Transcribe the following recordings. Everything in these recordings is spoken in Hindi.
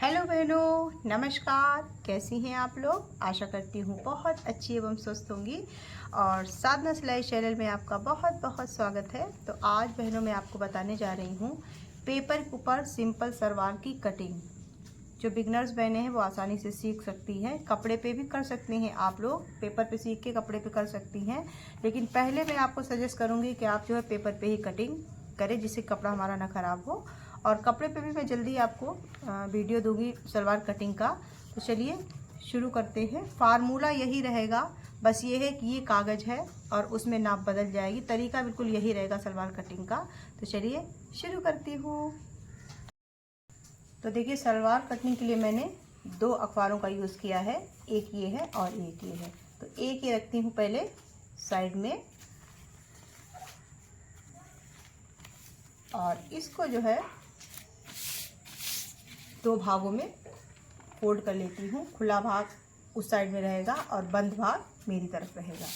हेलो बहनों, नमस्कार। कैसी हैं आप लोग? आशा करती हूँ बहुत अच्छी एवं स्वस्थ होंगी। और साधना सिलाई चैनल में आपका बहुत बहुत स्वागत है। तो आज बहनों मैं आपको बताने जा रही हूँ पेपर के ऊपर सिंपल सलवार की कटिंग। जो बिगनर्स बहनें हैं वो आसानी से सीख सकती हैं। कपड़े पे भी कर सकती हैं आप लोग, पेपर पे सीख के कपड़े पे कर सकती हैं। लेकिन पहले मैं आपको सजेस्ट करूँगी कि आप जो है पेपर पे ही कटिंग करें, जिससे कपड़ा हमारा ना ख़राब हो। और कपड़े पे भी मैं जल्दी आपको वीडियो दूंगी सलवार कटिंग का। तो चलिए शुरू करते हैं। फार्मूला यही रहेगा, बस ये है कि ये कागज़ है और उसमें नाप बदल जाएगी। तरीका बिल्कुल यही रहेगा सलवार कटिंग का। तो चलिए शुरू करती हूँ। तो देखिए, सलवार कटने के लिए मैंने दो अखबारों का यूज़ किया है। एक ये है और एक ये है। तो एक ये रखती हूँ पहले साइड में, और इसको जो है दो भागों में फोल्ड कर लेती हूँ। खुला भाग उस साइड में रहेगा और बंद भाग मेरी तरफ रहेगा।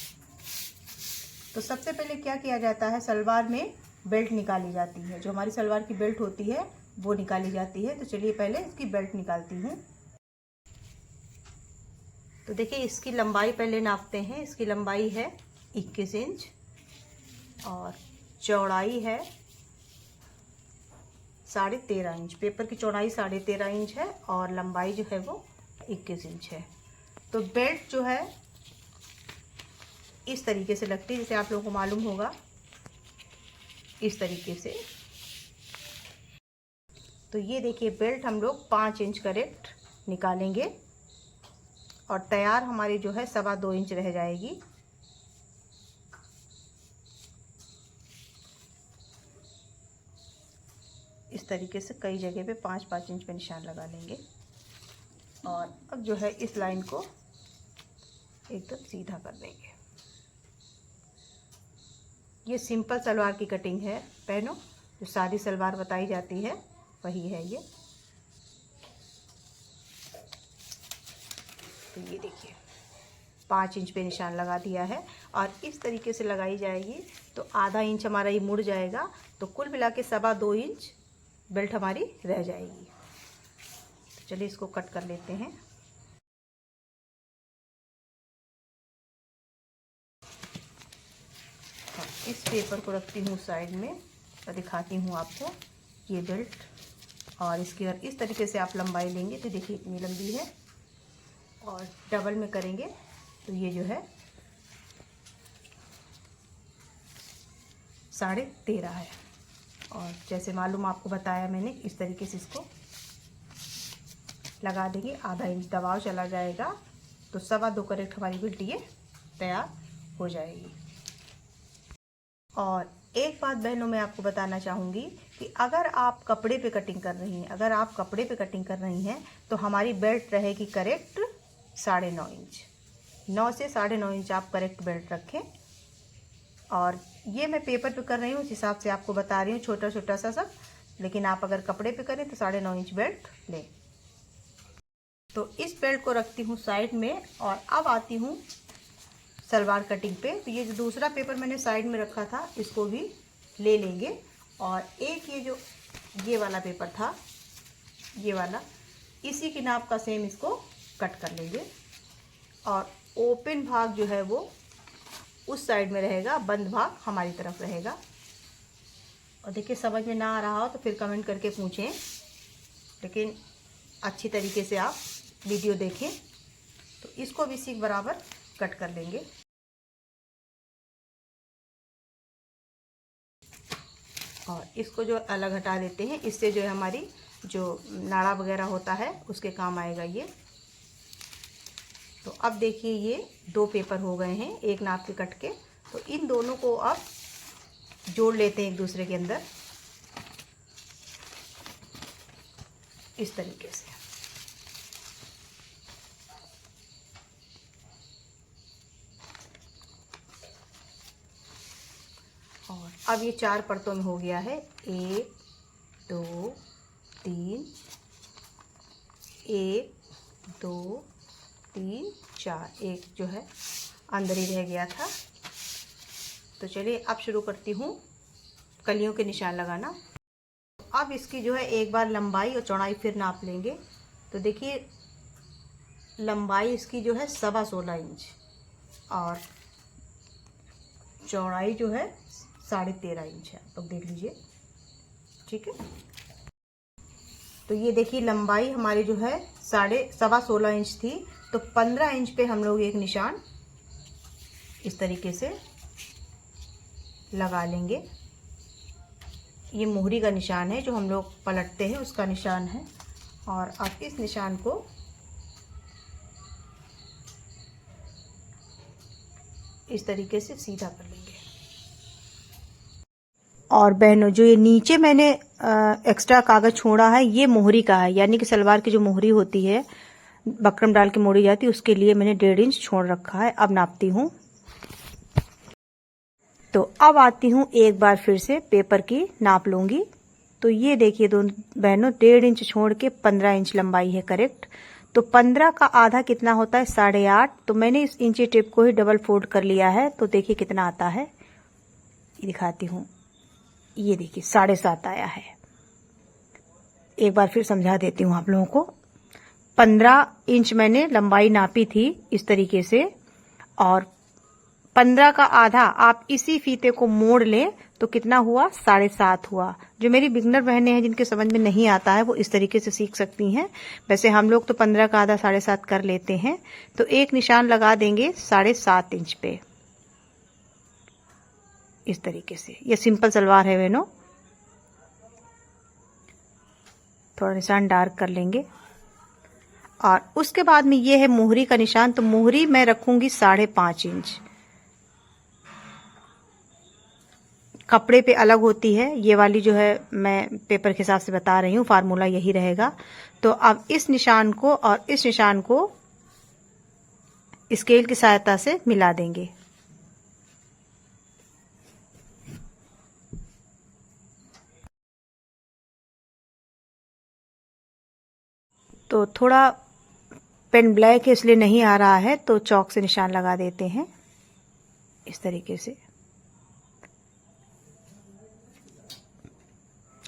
तो सबसे पहले क्या किया जाता है, सलवार में बेल्ट निकाली जाती है। जो हमारी सलवार की बेल्ट होती है वो निकाली जाती है। तो चलिए पहले इसकी बेल्ट निकालती हूँ। तो देखिए, इसकी लंबाई पहले नापते हैं। इसकी लंबाई है 21 इंच और चौड़ाई है 13.5 इंच। पेपर की चौड़ाई 13.5 इंच है और लंबाई जो है वो 21 इंच है। तो बेल्ट जो है इस तरीके से लगती है, जैसे आप लोगों को मालूम होगा, इस तरीके से। तो ये देखिए, बेल्ट हम लोग 5 इंच करेक्ट निकालेंगे और तैयार हमारी जो है 2.25 इंच रह जाएगी। इस तरीके से कई जगह पे 5-5 इंच पे निशान लगा लेंगे। और अब जो है इस लाइन को एकदम सीधा कर देंगे। ये सिंपल सलवार की कटिंग है बहनों। जो सादी सलवार बताई जाती है वही है ये। तो ये देखिए, 5 इंच पे निशान लगा दिया है और इस तरीके से लगाई जाएगी। तो आधा इंच हमारा ये मुड़ जाएगा। तो कुल मिला के 2.25 इंच बेल्ट हमारी रह जाएगी। तो चलिए इसको कट कर लेते हैं। इस पेपर को रखती हूँ साइड में और दिखाती हूँ आपको ये बेल्ट। और इसकी और इस तरीके से आप लंबाई लेंगे तो देखिए इतनी लंबी है, और डबल में करेंगे तो ये जो है 13.5 है। और जैसे मालूम आपको बताया मैंने, इस तरीके से इसको लगा देंगे। आधा इंच दबाव चला जाएगा तो 2.25 करेक्ट हमारी बेल्ट ये तैयार हो जाएगी। और एक बात बहनों मैं आपको बताना चाहूँगी कि अगर आप कपड़े पे कटिंग कर रही हैं, तो हमारी बेल्ट रहेगी करेक्ट 9.5 इंच। 9 से 9.5 इंच आप करेक्ट बेल्ट रखें। और ये मैं पेपर पे कर रही हूँ, उस हिसाब से आपको बता रही हूँ, छोटा छोटा सा सब। लेकिन आप अगर कपड़े पे करें तो 9.5 इंच बेल्ट लें। तो इस बेल्ट को रखती हूँ साइड में और अब आती हूँ सलवार कटिंग पे। तो ये जो दूसरा पेपर मैंने साइड में रखा था इसको भी ले लेंगे। और एक ये वाला पेपर था, ये वाला, इसी की नाप का सेम इसको कट कर लेंगे। और ओपन भाग जो है वो उस साइड में रहेगा, बंद भाग हमारी तरफ रहेगा। और देखिए, समझ में ना आ रहा हो तो फिर कमेंट करके पूछें, लेकिन अच्छी तरीके से आप वीडियो देखें। तो इसको भी इसी बराबर कट कर लेंगे। और इसको जो अलग हटा देते हैं, इससे जो है हमारी जो नाड़ा वगैरह होता है उसके काम आएगा ये। तो अब देखिए, ये 2 पेपर हो गए हैं एक नाप के कट के। तो इन दोनों को अब जोड़ लेते हैं एक दूसरे के अंदर इस तरीके से। और अब ये 4 परतों में हो गया है। 1 2 3, 1 2 3 4। एक जो है अंदर ही रह गया था। तो चलिए अब शुरू करती हूँ कलियों के निशान लगाना। अब इसकी जो है एक बार लंबाई और चौड़ाई फिर नाप लेंगे। तो देखिए लंबाई इसकी जो है 16.25 इंच और चौड़ाई जो है 13.5 इंच है। तो देख लीजिए, ठीक है। तो ये देखिए लंबाई हमारी जो है 16.25 इंच थी, तो 15 इंच पे हम लोग एक निशान इस तरीके से लगा लेंगे। ये मोहरी का निशान है, जो हम लोग पलटते हैं उसका निशान है। और अब इस निशान को इस तरीके से सीधा कर लेंगे। और बहनों, जो ये नीचे मैंने एक्स्ट्रा कागज छोड़ा है, ये मोहरी का है, यानी कि सलवार की जो मोहरी होती है, बकरम डाल के मोड़ी जाती है, उसके लिए मैंने 1.5 इंच छोड़ रखा है। अब नापती हूँ। तो अब आती हूँ, एक बार फिर से पेपर की नाप लूंगी। तो ये देखिए दोनों बहनों, 1.5 इंच छोड़ के 15 इंच लंबाई है करेक्ट। तो 15 का आधा कितना होता है? 8.5। तो मैंने इस इंची टेप को ही डबल फोल्ड कर लिया है। तो देखिए कितना आता है, दिखाती हूँ। ये देखिए 7.5 आया है। एक बार फिर समझा देती हूँ आप लोगों को। 15 इंच मैंने लंबाई नापी थी इस तरीके से, और 15 का आधा आप इसी फीते को मोड़ लें तो कितना हुआ? 7.5 हुआ। जो मेरी बिगनर बहनें हैं, जिनके समझ में नहीं आता है, वो इस तरीके से सीख सकती हैं। वैसे हम लोग तो 15 का आधा 7.5 कर लेते हैं। तो एक निशान लगा देंगे 7.5 इंच पे इस तरीके से। ये सिंपल सलवार है बहनों। थोड़ा निशान डार्क कर लेंगे। और उसके बाद में ये है मोहरी का निशान। तो मोहरी मैं रखूंगी 5.5 इंच। कपड़े पे अलग होती है, ये वाली जो है मैं पेपर के हिसाब से बता रही हूँ, फार्मूला यही रहेगा। तो अब इस निशान को और इस निशान को स्केल की सहायता से मिला देंगे। तो थोड़ा पेन ब्लैक है इसलिए नहीं आ रहा है, तो चौक से निशान लगा देते हैं इस तरीके से।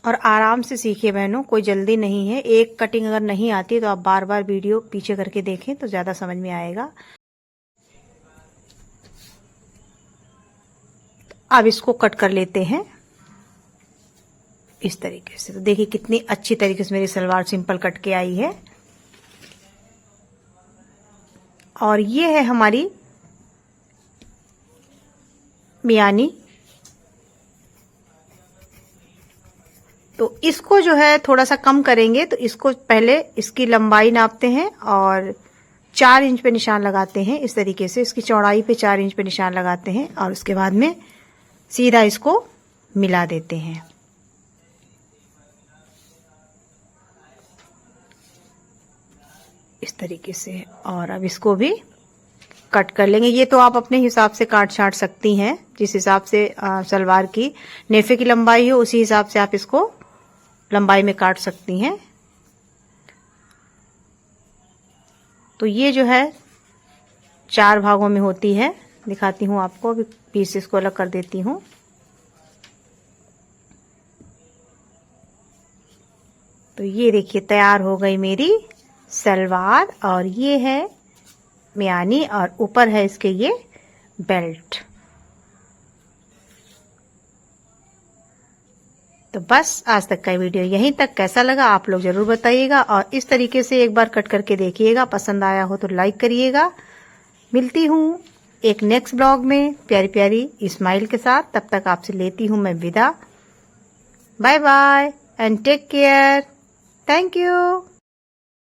और आराम से सीखिए बहनों, कोई जल्दी नहीं है। एक कटिंग अगर नहीं आती तो आप बार बार वीडियो पीछे करके देखें तो ज्यादा समझ में आएगा। अब इसको कट कर लेते हैं इस तरीके से। तो देखिए कितनी अच्छी तरीके से मेरी सलवार सिंपल कट के आई है। और ये है हमारी मियानी। तो इसको जो है थोड़ा सा कम करेंगे। तो इसको पहले इसकी लंबाई नापते हैं और 4 इंच पे निशान लगाते हैं इस तरीके से। इसकी चौड़ाई पे 4 इंच पे निशान लगाते हैं और उसके बाद में सीधा इसको मिला देते हैं इस तरीके से। और अब इसको भी कट कर लेंगे। ये तो आप अपने हिसाब से काट छाट सकती हैं, जिस हिसाब से सलवार की नेफे की लंबाई हो उसी हिसाब से आप इसको लंबाई में काट सकती हैं। तो ये जो है 4 भागों में होती है। दिखाती हूँ आपको, अभी पीसेस को अलग कर देती हूँ। तो ये देखिए तैयार हो गई मेरी सलवार। और ये है मियानी और ऊपर है इसके ये बेल्ट। तो बस आज तक का वीडियो यहीं तक। कैसा लगा आप लोग जरूर बताइएगा, और इस तरीके से एक बार कट करके देखिएगा। पसंद आया हो तो लाइक करिएगा। मिलती हूँ एक नेक्स्ट ब्लॉग में प्यारी प्यारी स्माइल के साथ। तब तक आपसे लेती हूँ मैं विदा। Bye bye and take care. Thank you.